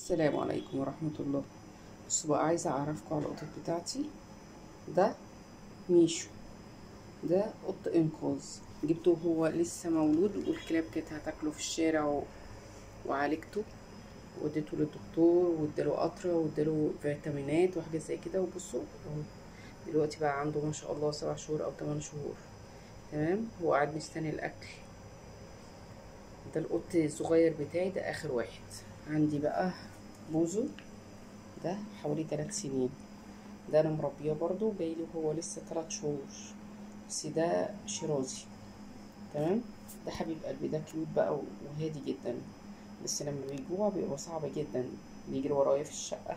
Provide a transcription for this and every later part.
السلام عليكم ورحمة الله. بصوا بقى، عايزة أعرفكم على القطط بتاعتي. ده ميشو، ده قط إنقاذ، جبته وهو لسه مولود والكلاب كانت هتاكله في الشارع وعالجته وديته للدكتور واداله قطرة واداله فيتامينات وحاجات زي كده. وبصوا اهو دلوقتي بقى عنده ما شاء الله 7 شهور أو 8 شهور. تمام، هو قاعد مستني الأكل. ده القط الصغير بتاعي، ده آخر واحد. عندي بقى بوزو، ده حوالي 3 سنين. ده انا مربيه برضو، جايلي وهو لسه 3 شهور. بس ده شيرازي. تمام، ده حبيب قلبي، ده كيوت بقى وهادي جدا. بس لما بيجوع بيبقى صعب جدا، بيجري ورايا في الشقة،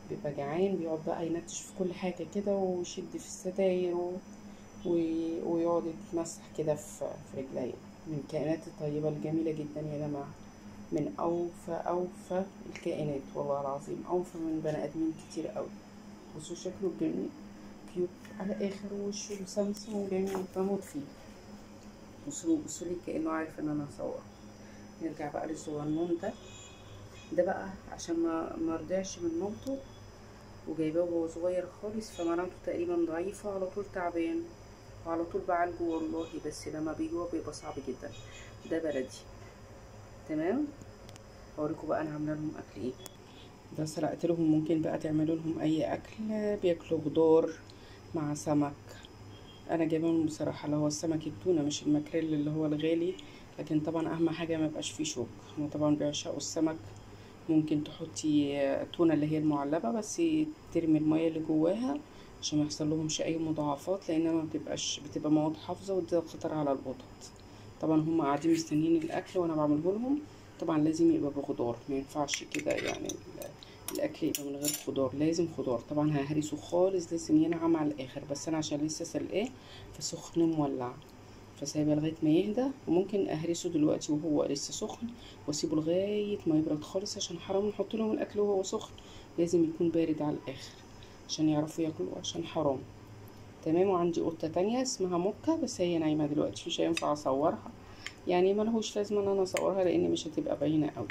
بيبقى جعان بيقعد بقى ينتش في كل حاجة كده ويشد في الستاير ويقعد يتمسح كده في رجلي. من الكائنات الطيبة الجميلة جدا يا جماعة، من أوفى الكائنات والله العظيم، أوفى من بني آدمين كتير قوي. بصوا شكله جميل، كيوت على اخر، وشه مسمسم وجميل، بموت فيه. بصوا لي كأنه عارف ان انا هصور. نرجع بقى للصغنون ده. ده بقى عشان ما رضعش من مامته وجايباه وهو صغير خالص، فمناعته تقريبا ضعيفة، على طول تعبان وعلى طول بعالجه والله. بس لما بيجوع بيبقى صعب جدا. ده بلدي. تمام، اوريكم بقى انا عامله لهم اكل ايه. ده سلقت لهم، ممكن بقى تعملوا لهم اي اكل. بياكلوا خضار مع سمك. انا جايبه لهم بصراحه اللي هو السمك التونه، مش الماكريل اللي هو الغالي. لكن طبعا اهم حاجه ما يبقاش فيه شوك، هما طبعا بيعشقوا السمك. ممكن تحطي تونه اللي هي المعلبه، بس ترمي الميه اللي جواها عشان ما يحصل لهمش اي مضاعفات، لانها ما بتبقى مواد حافظه وده خطر على القطط. طبعا هما قاعدين مستنيين الاكل وانا بعمله لهم. طبعا لازم يبقى بخضار، ما ينفعش كده يعني الاكل يبقى من غير خضار، لازم خضار. طبعا ههرسه خالص، لازم ينعم على الاخر، بس انا عشان لسه سلقاه فسخن مولع، فسايبه لغايه ما يهدى. وممكن اهرسه دلوقتي وهو لسه سخن واسيبه لغايه ما يبرد خالص، عشان حرام نحط لهم الاكل وهو سخن، لازم يكون بارد على الاخر عشان يعرفوا ياكلوا، عشان حرام. تمام. وعندي قطه تانية اسمها موكا، بس هي نايمه دلوقتي، مش هينفع اصورها، يعني ملهوش لازمه ان انا اصورها لان مش هتبقى باينه قوي.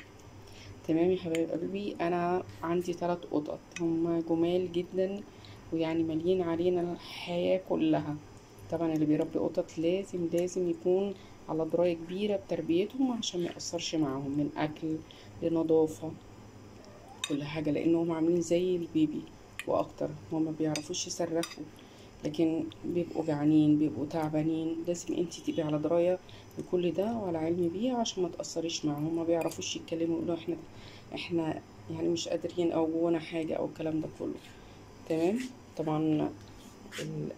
تمام يا حبايب قلبي، انا عندي 3 قطط، هم جمال جدا ويعني مالين علينا الحياة كلها. طبعا اللي بيربي قطط لازم يكون على دراية كبيرة بتربيتهم، عشان ما يأثرش معاهم من اكل لنظافة، كل حاجة، لانهم عاملين زي البيبي واكتر. هما ما بيعرفوش يصرخوا، لكن بيبقوا جعانين، بيبقوا تعبانين، لازم انتي تبقي على دراية بكل ده وعلى علم بيه عشان ما تأثريش معاهم. ما بيعرفوش يتكلموا، يقولوا احنا يعني مش قادرين او جوانا حاجة او الكلام ده كله. تمام. طبعا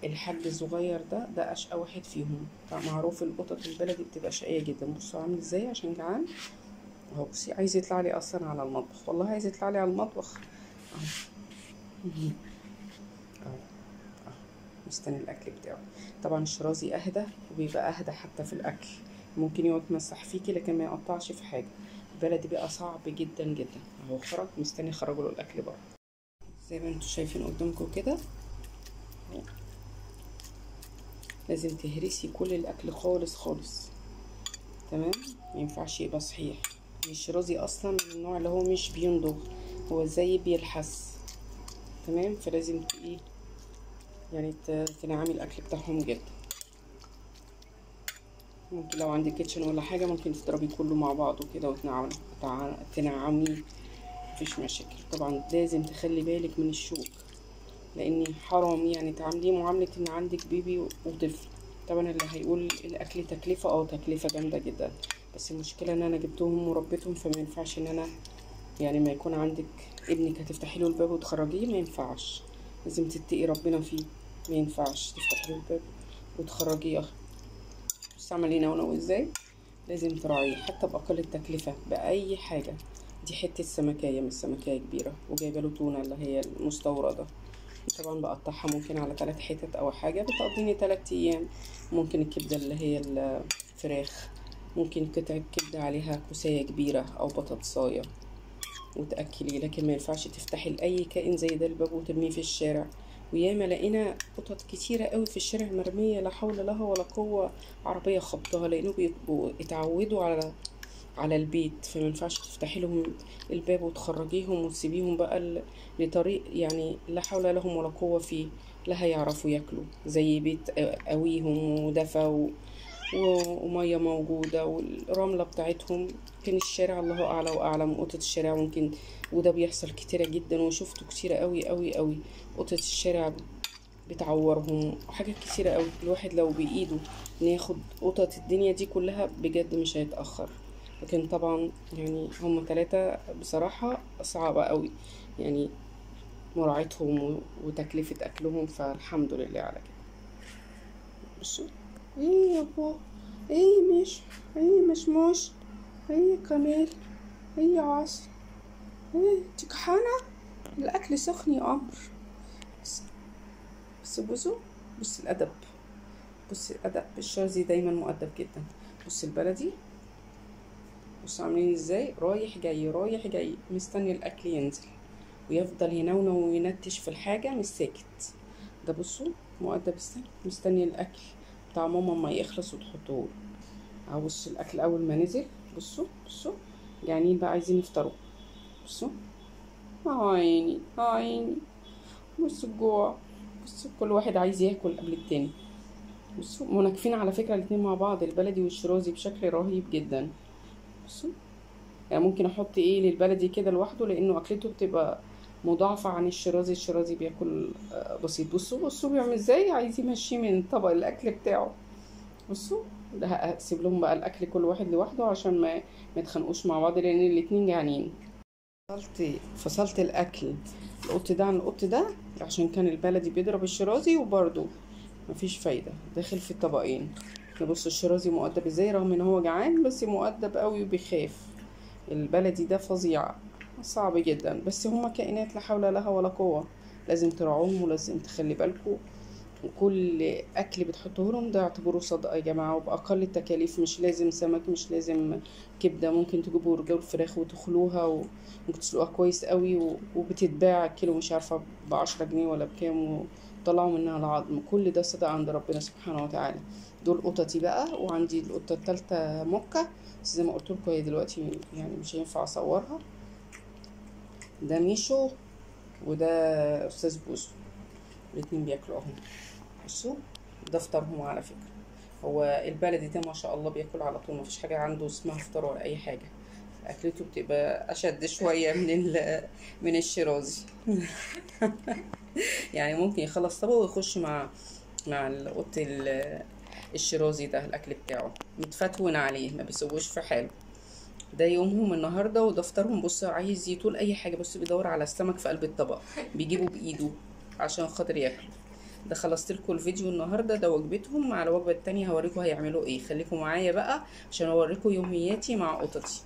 الحاج الصغير ده اشقى واحد فيهم. معروف القطط البلدي بتبقى شقية جدا. بصوا عامل ازاي عشان جعان اهو. بصي عايز يطلع لي اصلا على المطبخ، والله عايز يطلع لي على المطبخ اهو. اهو مستني الاكل بتاعه. طبعا الشرازي اهدى، وبيبقى اهدى حتى في الاكل، ممكن يقعد يتمسح فيكي لكن ما يقطعش في حاجه. البلدي بقى صعب جدا جدا. اهو خرج، مستني يخرجوا له الاكل بره زي ما انتوا شايفين قدامكم كده اهو. لازم تهرسي كل الاكل خالص خالص. تمام، ما ينفعش يبقى صحيح. الشرازي اصلا من النوع اللي هو مش بيندغ، هو زي بيلحس. تمام، فلازم ايه يعني تنعمي الاكل بتاعهم جدا. ممكن لو عندك كيتشن ولا حاجة ممكن تضربي كله مع بعضه كده تنعميه، مفيش مشاكل. طبعا لازم تخلي بالك من الشوك، لان حرام يعني تعامليه معاملة ان عندك بيبي وطفل. طبعا اللي هيقول الاكل تكلفة، تكلفة جامدة جدا، بس المشكلة ان انا جبتهم وربيتهم، فما ينفعش ان انا يعني ما يكون عندك ابنك هتفتحي له الباب وتخرجيه، ما ينفعش. لازم تتقي ربنا فيه، ما ينفعش تفتحي له الباب وتخرجيه. بص عمالين ينونو ازاي. لازم تراعيه حتى بأقل التكلفة بأي حاجة. دي حتة سمكية مش سمكية كبيرة، وجايبة له تونة اللي هي المستوردة. طبعا بقطعها ممكن على 3 حتت أو حاجة، بتقضيني 3 أيام. ممكن الكبدة اللي هي الفراخ، ممكن قطعة كبدة عليها كوساية كبيرة أو بطاطساية وتأكلي. لكن ما ينفعش تفتحي لأي كائن زي ده الباب وترميه في الشارع. وياما لقينا قطط كتيرة قوي في الشارع مرمية، لا حول لها ولا قوة عربية خبطها، لأنه بيبقوا اتعودوا على البيت، فما ينفعش تفتحي لهم الباب وتخرجيهم وتسيبيهم بقى لطريق يعني لا حول لهم ولا قوة فيه، لا هيعرفوا ياكلوا زي بيت قويهم ودفى ومية موجودة والرملة بتاعتهم. كان الشارع الله أعلى وأعلم، قطة الشارع ممكن، وده بيحصل كتيرة جدا وشفته كتيرة قوي قوي قوي، قطة الشارع بتعورهم وحاجات كتيرة قوي. الواحد لو بإيده إن ياخد قطط الدنيا دي كلها بجد مش هيتأخر، لكن طبعا يعني هم 3 بصراحة صعبة قوي يعني مراعيتهم وتكلفة أكلهم، فالحمد لله على كده. بصوا، ايه يا بابا، ايه مش، ايه مشموش، ايه كمال، ايه يا عاصم، ايه تكحانة، الأكل سخن يا قمر. بس بصوا، بص الأدب، بص الأدب، الشرزي دايما مؤدب جدا. بص البلدي، بص عاملين ازاي، رايح جاي رايح جاي مستني الأكل ينزل، ويفضل ينونو وينتش في الحاجة مش ساكت. ده بصوا مؤدب، مستني الأكل بتاع ماما ما يخلص وتحطوه. بصوا الأكل أول ما نزل، بصوا بصوا جعانين بقى عايزين يفطروا. بصوا عيني عيني، بصوا الجوع، بصوا كل واحد عايز ياكل قبل التاني. بصوا مناكفين على فكرة الاتنين مع بعض، البلدي والشرازي بشكل رهيب جدا. بصوا يعني ممكن احط ايه للبلدي كده لوحده لانه اكلته بتبقى مضاعفة عن الشرازي. الشرازي بياكل بسيط. بصوا بصوا بيعمل ازاي، عايز يمشيه من طبق الاكل بتاعه. بصوا ده هسيب لهم بقى الاكل كل واحد لوحده عشان ما يتخانقوش مع بعض لان الاتنين جعانين. فصلت الاكل القط ده عن القط ده عشان كان البلدي بيضرب الشرازي وبرده مفيش فايدة، داخل في الطبقين. نبص الشرازي مؤدب ازاي رغم ان هو جعان، بس مؤدب قوي وبيخاف. البلدي ده فظيع صعب جدا، بس هما كائنات لا حول لها ولا قوة، لازم تراعوهم ولازم تخلي بالكم. وكل اكل بتحطوه لهم ده اعتبروه صدقة يا جماعة، وبأقل التكاليف. مش لازم سمك، مش لازم كبدة، ممكن تجيبوا رجول فراخ وتخلوها وممكن تسلقوها كويس قوي وبتتباع كيلو مش عارفة ب10 جنيه ولا بكام، وطلعوا منها العظم. كل ده صدقة عند ربنا سبحانه وتعالى. دول قطتي بقى، وعندي القطة التالتة مكة، بس زي ما قلت لكم هي دلوقتي يعني مش هينفع اصورها. ده ميشو وده استاذ بوزو، الاتنين بياكلوا اهو. بصوا ده فطارهم على فكرة. هو البلدي ده ما شاء الله بياكل على طول، مفيش حاجة عنده اسمها فطار ولا اي حاجة. اكلته بتبقى اشد شوية من الشرازي. يعني ممكن يخلص طبقه ويخش مع القط الشرازي ده الاكل بتاعه متفتون عليه، ما بيسيبوش في حاله. ده يومهم النهارده وده فطارهم. بص عايز يطول اي حاجه، بص بيدور على السمك في قلب الطبق بيجيبه بايده عشان خاطر ياكل. ده خلصت لكم الفيديو النهارده، ده وجبتهم. مع الوجبه التانية هوريكم هيعملوا ايه. خليكم معايا بقى عشان اوريكم يومياتي مع قطتي.